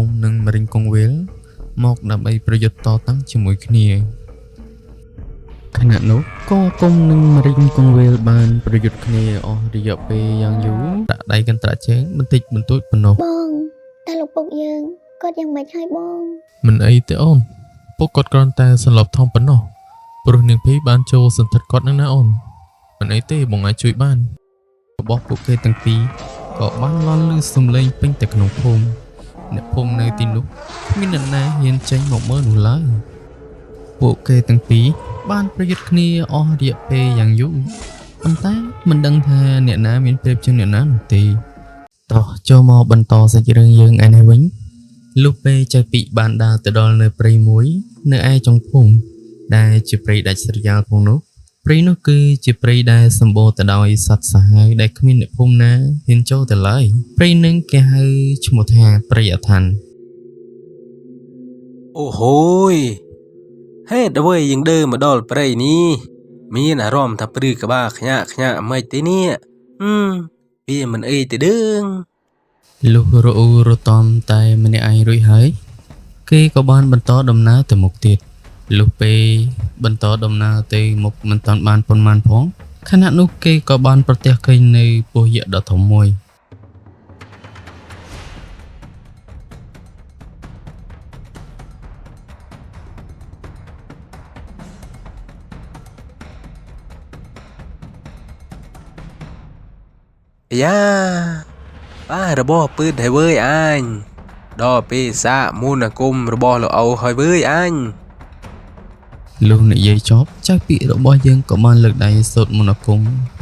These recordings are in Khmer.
งหนึ่งมาริงกงเวลมอกดับไอประโยชน์ต่อตั้งจมูกគ្នាขณะนู้ก็กงหนึ่งมาริงกงเวลบานประโยชน์គ្នាអស់រយៈពេលយ៉ាងយូរដាក់ដៃកន្ត្រាក់ជើងបន្តិចបន្តួចប៉ុណ្ណោះបងតែលោកពុកយើងគាត់យ៉ាងម៉េចហើយបងមិនអីទេអូនពុកគាត់គ្រាន់តែសន្លប់ធំប៉ុណ្ណោះព្រោះនាងភីបានចូលសន្ធិដ្ឋគាត់នឹងណាអូនមិនអីទេបងអាចជួយបានរបស់ពួកគេទាំងពីរក៏បានលន់ឮសំឡេងពេញតែក្នុងភូមិអ្នកភូមិនៅទីនោះគ្មានអ្នកណាហ៊ានចេញមកមើលនោះឡើយពួកគេទាំងពីរបានប្រយុទ្ធគ្នាអស់រយៈពេលយ៉ាងយូរប៉ុន្តែមិនដឹងថាអ្នកណាមានប្រៀបជាងអ្នកណានោះទេតោះចូលមកបន្តសាច់រឿងយើងឯនេះវិញលុះពេលចៅពីបានដើរទៅដល់នៅព្រៃមួយនៅឯចុងភូមិដែលជាព្រៃដាច់ស្រយាលផងនោះព្រៃនោះគឺជាព្រៃដែលសម្បូរទៅដោយសត្វសាហាវដែលគ្មានអ្នកភូមិណាហ៊ានចូលទៅឡើយព្រៃនឹងគេហៅឈ្មោះថាព្រៃអថន្តអូហូយហេតុអ្វីយើងដើរមកដល់ព្រៃនេះមានអារម្មណ៍ថាព្រឺក្បាលខ្ញាក់មិនទេនេះវាមិនអីទេដឹង លុះរអ៊ូរតំតែម្នាក់ឯងរួចហើយគេក៏បានបន្តដំណើរទៅមុខទៀតលុះពេលបន្តដំណើរទៅមុខមិនតាន់បានប៉ុន្មានផងខណៈនោះគេក៏បានប្រទះឃើញនៅពស់យក្សដ៏ធំមួយយ៉ាបាទរបស់ពឺតហើយវើយអញដល់ពេលសាកមូនអាគមរបស់លោកអូហើយវើយអញលុះនិយាយចប់ចៅពាក្យរបស់យើងក៏បានលើកដៃសូត្រមន្តអាគម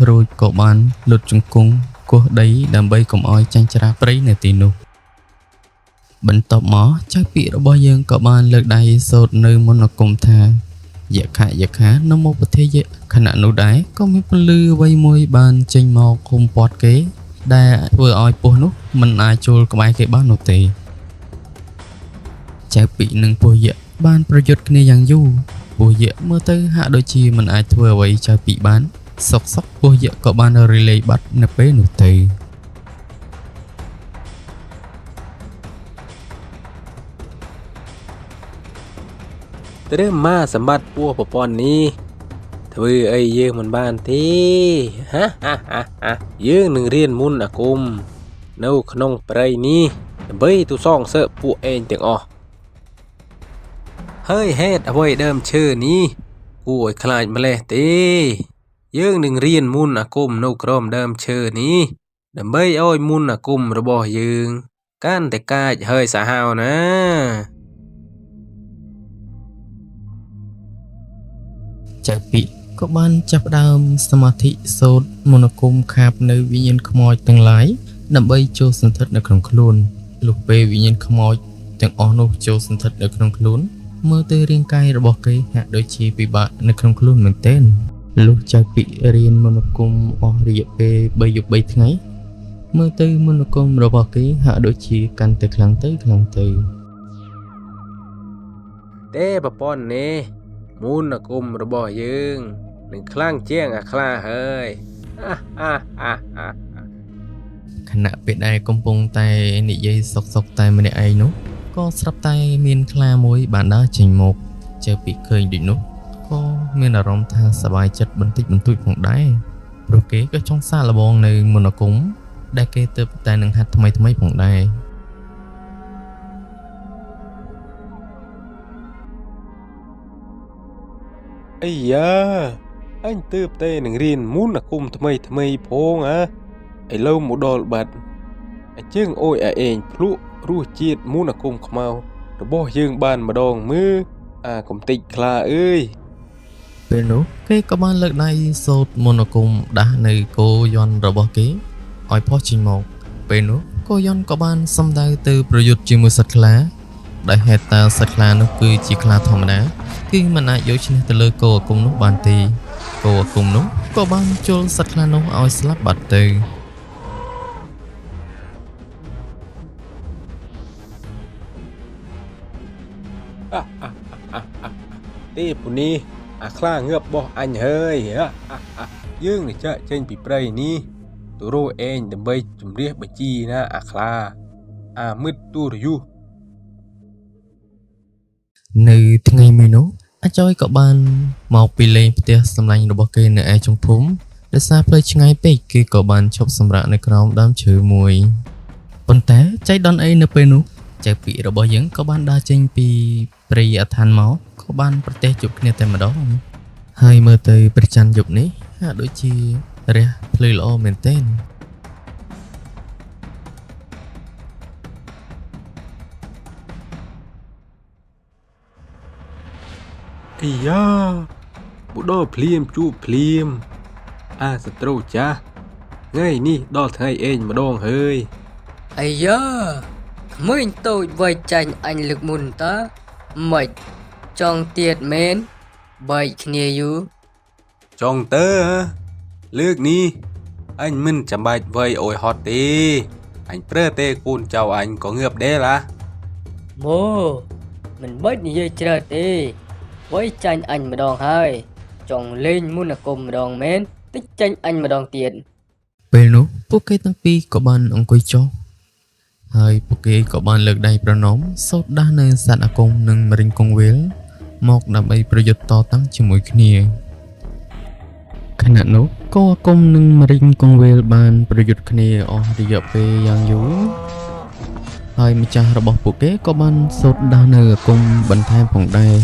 រួចក៏បានលុតជង្គង់គោះដីដើម្បីកុំឲ្យចាញ់ច្រាព្រៃនៅទីនោះបន្ទាប់មកចៅពាក្យរបស់យើងក៏បានលើកដៃសូត្រនៅមន្តអាគមថាយក្ខានមោពធិយៈខណៈនោះដែរក៏មានពលឺអ្វីមួយបានចេញមកឃុំព័ទ្ធគេដែលធ្វើឲ្យពស់នោះមិនអាចចូលក្បែរគេបាននោះទេចៅពីនិងពស់យក្សបានប្រយុទ្ធគ្នាយ៉ាងយូរពស់យក្សមើលទៅហាក់ដូចជាមិនអាចធ្វើអ្វីចៅពីបានសុកពស់យក្សក៏បានរលាយបាត់នៅពេលនោះទៅត្រូវមកសម្បត្តិពស់ប្រព័ន្ធនេះធ្វើអីយើងមិនបានទេយើងនឹងរៀនមុនអាគមនៅក្នុងព្រៃនេះដើម្បីទូសងសើពួកឯងទាំងអស់ហើយហេតុអ្វីដើមឈើនេះគួរឲ្យខ្លាចម្លេះទេយើងនឹងរៀនមុនអាគមនៅក្រោមដើមឈើនេះដើម្បីឲ្យមុនអាគមរបស់យើងកាន់តែកាចហើយសាហាវណាចៅពីក៏បានចាប់ផ្ដើមសមាធិសូត្រមន្តអាគមខាបនៅវិញ្ញាណខ្មោចទាំងឡាយដើម្បីចូលសន្ធិដ្ឋនៅក្នុងខ្លួនលុះពេលវិញ្ញាណខ្មោចទាំងអស់នោះចូលសន្ធិដ្ឋនៅក្នុងខ្លួនមើលទៅរាងកាយរបស់គេហាក់ដូចជាពិបាកនៅក្នុងខ្លួនមែនទែនលុះចៅពីរៀនមន្តអាគមអស់រយៈពេល3យប់3ថ្ងៃមើលទៅមន្តអាគមរបស់គេហាក់ដូចជាកាន់តែខ្លាំងទៅទេប្រព័ន្ធនេះមុនអាគមរបស់យើងនឹងខ្លាំងជាងអាខ្លាហើយខណៈពេលដែលកំពុងតែនិយាយសុកតែម្នាក់ឯងនោះក៏ស្រាប់តែមានខ្លាមួយបានដើរចេញមកចៅពីឃើញដូចនោះក៏មានអារម្មណ៍ថាសប្បាយចិត្តបន្តិចបន្តួចផងដែរព្រោះគេក៏ចង់សាកល្បងនៅមន្តអាគមដែលគេទើបតែនឹងហាត់ថ្មីផងដែរអាយ៉ាអញទើបតែនឹងរៀនមុនអាគមថ្មីផងឥឡូវមកដល់បាត់អញ្ចឹងអូយឯងភ្លក់រសជាតិមុនអាគមខ្មៅរបស់យើងបានម្ដងមើលអាកំតិចខ្លាអើយពេលនោះគេក៏បានលើកដៃសូត្រមន្តអាគមដាស់នៅគោយន្តរបស់គេឲ្យផុសចេញមកពេលនោះគោយន្តក៏បានសំដៅទៅប្រយុទ្ធជាមួយសត្វខ្លាដែលហេតុតែសត្វខ្លានោះគឺជាខ្លាធម្មតាគឺមិនអាចយកឈ្នះទៅលើគោអាគមនោះបានទេគោអាគមនោះក៏បានជល់សត្វខ្លានោះឲ្យស្លាប់បាត់ទៅទេពូនេះអាខ្លាងើបរបស់អញហើយយើងនឹងចាក់ចេញពីព្រៃនេះទៅរកឯងដើម្បីជំរះបញ្ជីណាអាខ្លាអាមិតទូរយុ នៅថ្ងៃមួយនោះអាចយក៏បានមកពីលេងផ្ទះសម្លាញ់របស់គេនៅឯចុងភូមិដោយសារផ្លូវឆ្ងាយពេកគេក៏បានឈប់សម្រាកនៅក្រោមដើមឈើមួយប៉ុន្តែចៃដន្យអីនៅពេលនោះចៅពីរបស់យើងក៏បានដើរចេញពីព្រៃអឋានមកក៏បានប្រទះជួបគ្នាតែម្ដងហើយមើលទៅព្រះច័ន្ទយប់នេះហាក់ដូចជារះភ្លឺល្អមែនទែន អីយ៉ាមកដល់ភ្លាមជួបភ្លាមអាសត្រូវចាស់ថ្ងៃនេះដល់ថ្ងៃឯងម្ដងហើយ អាយ៉ាក្មេងតូចវ័យចាញ់អញលើកមុនតើម៉េចចង់ទៀតមែនបែកគ្នាយូរ ចង់ទៅហ៎លើកនេះអញមិនចាំបាច់វ័យអយហត់ទេអញប្រើទេកូនចៅអញក៏ងើបដែរឡា ម៉ូមិនបាច់និយាយច្រើនទេវ័យចាញ់អញម្ដងហើយចង់លេងមុនអាគមម្ដងមែនតិចចាញ់អញម្ដងទៀត ពេលនោះពួកគេទាំងពីរក៏បានអង្គុយចុះហើយពួកគេក៏បានលើកដៃប្រណម្យសូត្រដាស់នៅសត្វអាគមនិងមរិញកងវេលមកដើម្បីប្រយុទ្ធតតាំងជាមួយគ្នាខណៈនោះកោអាគមនិងមរិញកងវេលបានប្រយុទ្ធគ្នាអស់រយៈពេលយ៉ាងយូរហើយម្ចាស់របស់ពួកគេក៏បានសូត្រដាស់នៅអាគមបន្ថែមផងដែរ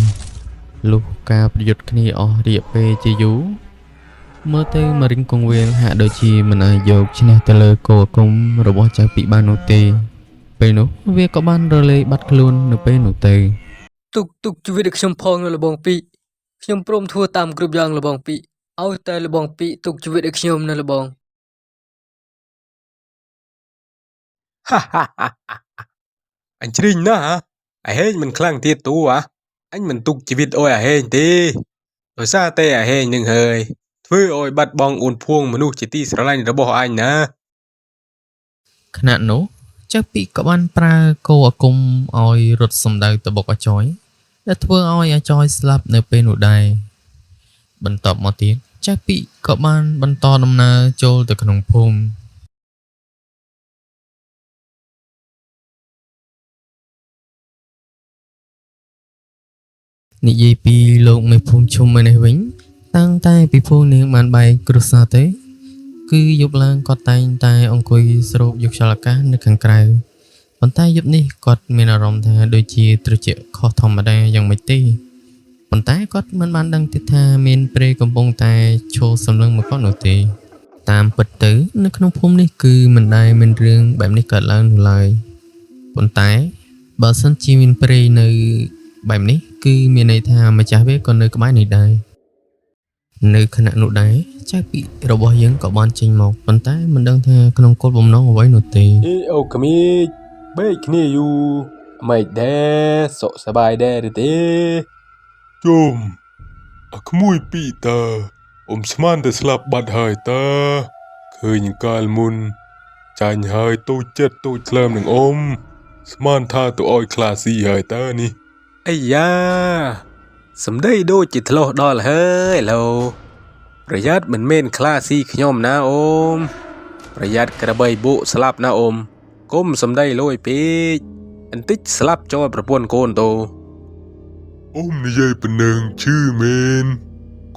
លុះការប្រយុទ្ធគ្នាអស់រយៈពេលជាយូរមើលទៅមរិញកងវេលហាក់ដូចជាមិនអាចយកឈ្នះទៅលើកោអាគមរបស់ចៅពីបាននោះទេពេលនោះវាក៏បានរលាយបាត់ខ្លួននៅពេលនោះទៅ ទុកជីវិតឲ្យខ្ញុំផងនៅលបងពីខ្ញុំព្រមធ្វើតាមគ្រប់យ៉ាងលបងពីឲ្យតែលបងពីទុកជីវិតឲ្យខ្ញុំនៅលបង អញជ្រិញណាស់អាហេងមិនខ្លាំងទៀតទូអញមិនទុកជីវិតអយអាហេងទេដោយសារតែអាហេងនឹងហើយធ្វើឲ្យបាត់បង់អូនភួងមនុស្សជាទីស្រឡាញ់របស់អញណា ខណៈនោះចៅពីក៏បានប្រើកោអាគមឲ្យរត់សម្ដៅទៅបុកអាចយដែលធ្វើឲ្យអាចយស្លាប់នៅពេលនោះដែរបន្ទាប់មកទៀតចៅពីក៏បានបន្តដំណើរចូលទៅក្នុងភូមិនិយាយពីលោកមេភូមិឈុំមួយនេះវិញតាំងតែពីភូមិនាងបានបែកគ្រួសារទៅគឺយប់ឡើងគាត់តែងតែអង្គុយស្រូបយកខ្យល់អាកាសនៅខាងក្រៅប៉ុន្តែយប់នេះគាត់មានអារម្មណ៍ថាដូចជាត្រជាក់ខុសធម្មតាយ៉ាងម៉េចទេប៉ុន្តែគាត់មិនបានដឹងទៀតថាមានព្រៃកំពុងតែឈរសម្លឹងមកគាត់នោះទេតាមពិតទៅនៅក្នុងភូមិនេះគឺមិនដែលមានរឿងបែបនេះកើតឡើងនោះឡើយប៉ុន្តែបើសិនជាមានព្រៃនៅបែបនេះគឺមានន័យថាម្ចាស់វាក៏នៅក្បែរនេះដែរនៅខណៈនោះដែរចៅពីរបស់យើងក៏បានចេញមកប៉ុន្តែមិនដឹងថាក្នុងគោលបំណងអ្វីនោះទេ អេអូក្មេកបែកគ្នាយូរមិនដែរសុខសប្បាយដែរឬទេជុំអាក្មួយពីតើអ៊ំស្មានតែស្លាប់បាត់ហើយតើឃើញកាលមុនចាញ់ហើយតូចចិត្តតូចថ្លើមនឹងអ៊ំស្មានថាទៅអោយខ្លាស៊ីហើយតើនេះអាយ៉ាសំដីដូចជាធ្លោះដល់ហើយឡូប្រយ័ត្នមិនមែនខ្លាស៊ីខ្ញុំណាអ៊ំប្រយ័ត្នក្របីបុស្លាប់ណាអ៊ំកុំសំដីលួយពេកបន្តិចស្លាប់ចូលប្រពន្ធកូនតូអ៊ំនិយាយប៉ុណ្ណឹងឈឺមែន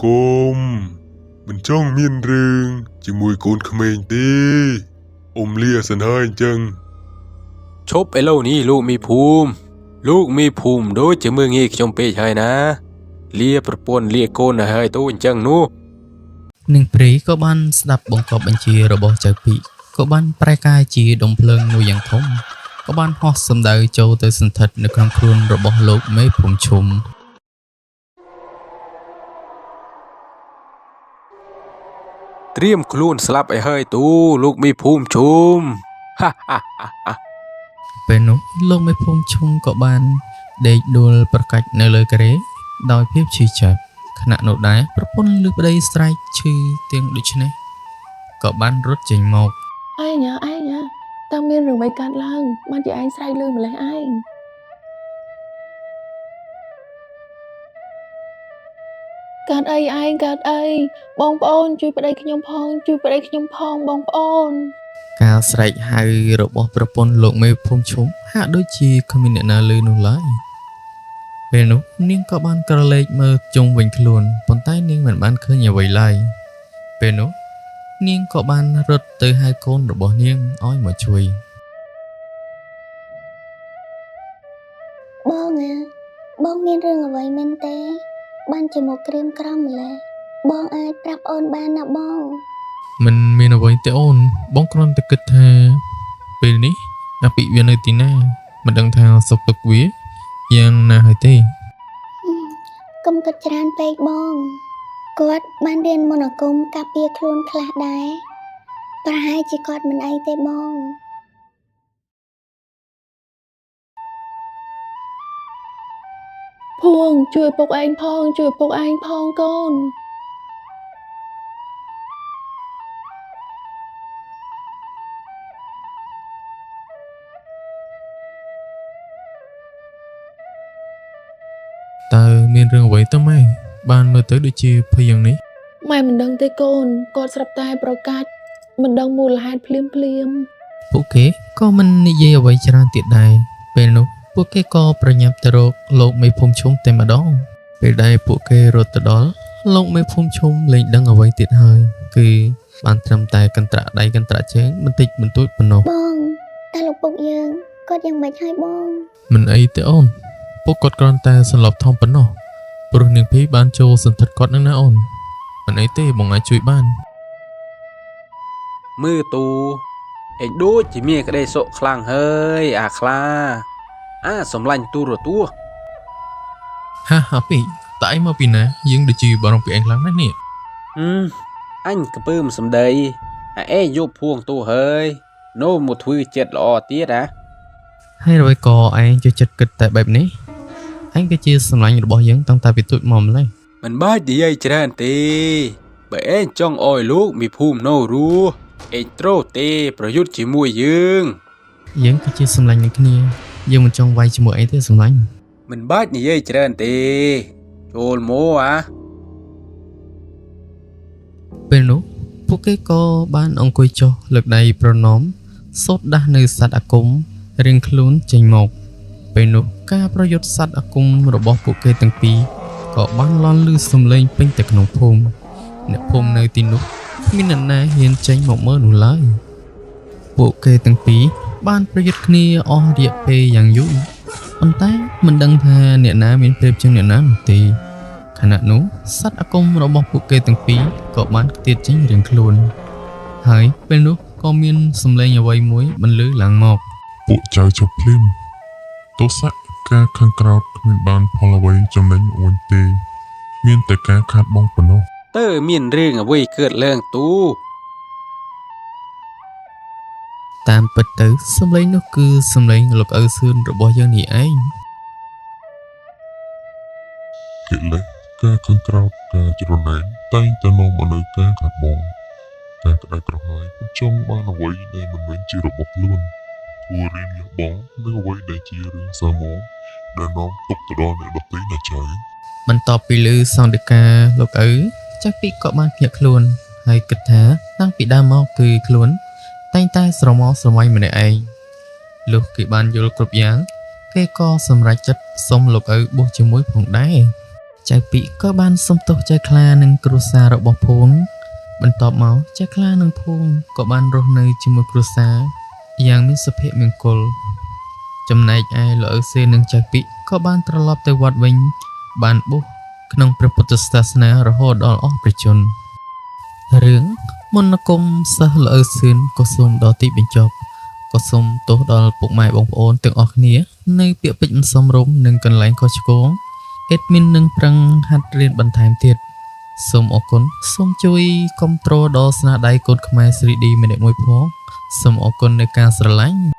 កុំមិនចង់មានរឿងជាមួយកូនក្មេងទេអ៊ំលាសិនហើយអញ្ចឹងឈប់ឥឡូវនេះលោកមីភូមិដូចជាមើងងាយខ្ញុំពេកហើយណាលាប្រពន្ធលាកូនទៅហើយតូអញ្ចឹងនោះ នឹងព្រៃក៏បានស្ដាប់បង្គាប់បញ្ជារបស់ចៅពីក៏បានប្រែកាយជាដុំភ្លើងមួយយ៉ាងធំក៏បានហោះសម្ដៅចូលទៅសន្ធិដ្ឋនៅក្នុងខ្លួនរបស់លោកមេភូមិឈុំ ត្រៀមខ្លួនស្លាប់ឲ្យហើយទូលោកមីភូមិជុំហាហាហា ពេលនោះលោកមេភូមិឈុំក៏បានដេកដួលប្រកាច់នៅលើការ៉េដោយភាពឈឺចាប់ខណៈនោះដែរប្រពន្ធលើប្តីស្រែកឈឺទាំងដូច្នេះក៏បានរត់ចេញមក ឯងតើមានរឿងអ្វីកើតឡើងបានជាឯងស្រែកលឺម្លេះឯងកើតអីឯងកើតអីបងប្អូនជួយប្តីខ្ញុំផងបងប្អូន ការស្រែកហៅរបស់ប្រពន្ធលោកមេភូមិឈុំហាក់ដូចជាគ្មានអ្នកណាឮនោះឡើយ ពេលនោះនាងក៏បានក្រឡេកមើលជុំវិញខ្លួនប៉ុន្តែនាងមិនបានឃើញអ្វីឡើយពេលនោះនាងក៏បានរត់ទៅហៅកូនរបស់នាងឲ្យមកជួយ បងបងមានរឿងអ្វីមែនទេបានជាមកក្រៀមក្រំម្ល៉េះបងអាចប្រាប់អូនបានណាបង មិនមានអ្វីទេអូនបងគ្រាន់តែគិតថាពេលនេះអាពិវានៅទីណាមិនដឹងថាសុខទុក្ខវាយ៉ាងណាហើយទេ កុំគិតច្រើនពេកបងគាត់បានរៀនមន្តអាគមការពារខ្លួនខ្លះដែរប្រហែលជាគាត់មិនអីទេបង ភួងជួយឪពុកឯងផងជួយឪពុកឯងផងកូន តើមានរឿងអ្វីទៅម៉ែបានមើលទៅដូចជាភ័យយ៉ាងនេះ ម៉ែមិនដឹងទេកូនគាត់ស្រាប់តែប្រកាសមិនដឹងមូលហេតុភ្លាម ពួកគេក៏មិននិយាយអ្វីច្រើនទៀតដែរពេលនោះពួកគេក៏ប្រញាប់ទៅរកលោកមេភូមិឈុំតែម្ដងពេលដែលពួកគេរត់ទៅដល់លោកមេភូមិឈុំលែងដឹងអ្វីទៀតហើយគឺបានត្រឹមតែកន្ត្រាក់ដៃកន្ត្រាក់ជើងបន្តិចបន្តួចប៉ុណ្ណោះ បងតែលោកពុកយើងគាត់យ៉ាងម៉េចហើយបង មិនអីទេអូនពួកគាត់គ្រាន់តែសន្លប់ធំប៉ុណ្ណោះព្រោះនាងភីបានចូលសន្ធិដ្ឋគាត់នឹងណាអូនមិនអីទេបងអាចជួយបាន មើលទូឯងដូចជាមានក្តីសុខខ្លាំងហើយអាខ្លាអាសំឡាញ់ទូរទស្សន៍ ហាអាពីតើឯងមកពីណាយើងដូចជាបារម្ភពីឯងខ្លាំងណាស់នេះ អញក្ពើមសំដីឯងយកភួងទូហើយនោមមកធ្វើចិត្តល្អទៀតហ៎ ហើយអ្វីក៏ឯងចូលចិត្តគិតតែបែបនេះឯងក៏ជាសម្លាញ់របស់យើងតាំងតែពីទូចមកម្ល៉េះ មិនបាច់និយាយច្រើនទេបើឯងចង់អោយលោកមានភូមិនៅរស់ឯងត្រូវទេប្រយុទ្ធជាមួយយើង យើងគឺជាសម្លាញ់នឹងគ្នាយើងមិនចង់វាយជាមួយអីទេសម្លាញ់ មិនបាច់និយាយច្រើនទេចូលមកអា ពេលនោះពួកគេក៏បានអង្គុយចុះលើកដៃប្រណម្យសូត្រដាស់នៅសត្វអាគមរៀងខ្លួនចេញមកពេលនោះការប្រយុទ្ធសត្វអាគមរបស់ពួកគេទាំងពីរក៏បានលន់ឮសំឡេងពេញទៅក្នុងភូមិអ្នកភូមិនៅទីនោះគ្មានអ្នកណាហ៊ានចេញមកមើលនោះឡើយពួកគេទាំងពីរបានប្រយុទ្ធគ្នាអស់រយៈពេលយ៉ាងយូរប៉ុន្តែមិនដឹងថាអ្នកណាមានប្រៀបជាងអ្នកណានោះទេខណៈនោះសត្វអាគមរបស់ពួកគេទាំងពីរក៏បានខ្ទាតចេញរៀងខ្លួនហើយពេលនោះក៏មានសំឡេងអ្វីមួយបន្លឺឡើងមក ពួកចៅចុះភ្លាមទោសៈការខឹងក្រោធគ្មានបានផលអ្វីចំណេញវិញទេមានតែការខាតបង់ប៉ុណ្ណោះ តើមានរឿងអ្វីកើតឡើងទូ តាមពិតទៅសំឡេងនោះគឺសំឡេងលោកឪសឿនរបស់យើងនេះឯង កិលេសការខឹងក្រោធការច្រណែនតែងតែនាំមកនូវការខាតបង់ការក្តៅក្រហាយមិនចង់បានអ្វីដែលមិនមែនជារបស់ខ្លួនគួររៀនលះបង់នៅអ្វីដែលជារឿងសាមញ្ញដែលនាំទុកទៅដល់អ្នកដទៃណាចៅ បន្ទាប់ពីឮសង្ឃដីកាលោកឪចាស់ពីក៏បានភ្ញាក់ខ្លួនហើយគិតថាតាំងពីដើមមកគឺខ្លួនតែងតែស្រមោលស្រមៃម្នាក់ឯងលុះគេបានយល់គ្រប់យ៉ាងគេក៏សម្រេចចិត្តសុំលោកឪបួសជាមួយផងដែរចៅពីក៏បានសុំទោសចៅខ្លានិងគ្រួសាររបស់ភូមិបន្ទាប់មកចៅខ្លានិងភូមិក៏បានរស់នៅជាមួយគ្រួសារយ៉ាងមានសុភមង្គលចំណែកឯលោកឪសេនិងចៅពីក៏បានត្រឡប់ទៅវត្តវិញបានបួសក្នុងព្រះពុទ្ធសាសនារហូតដល់អស់ព្រះជន្មរឿងមន្តអាគមសិស្សលោកឪសឿនក៏សូមដល់ទីបញ្ចប់ក៏សូមទោសដល់ពុកម៉ែបងប្អូនទាំងអស់គ្នានៅពាក្យពេចន៍មិនសមរម្យនិងកន្លែងខុសឆ្គងអេដមីននឹងប្រឹងហាត់រៀនបន្ថែមទៀតសូមអរគុណសូមជួយគាំទ្រដល់ស្នាដៃកូនខ្មែរ 3D ម្នាក់មួយផងសូមអរគុណនៃការស្រឡាញ់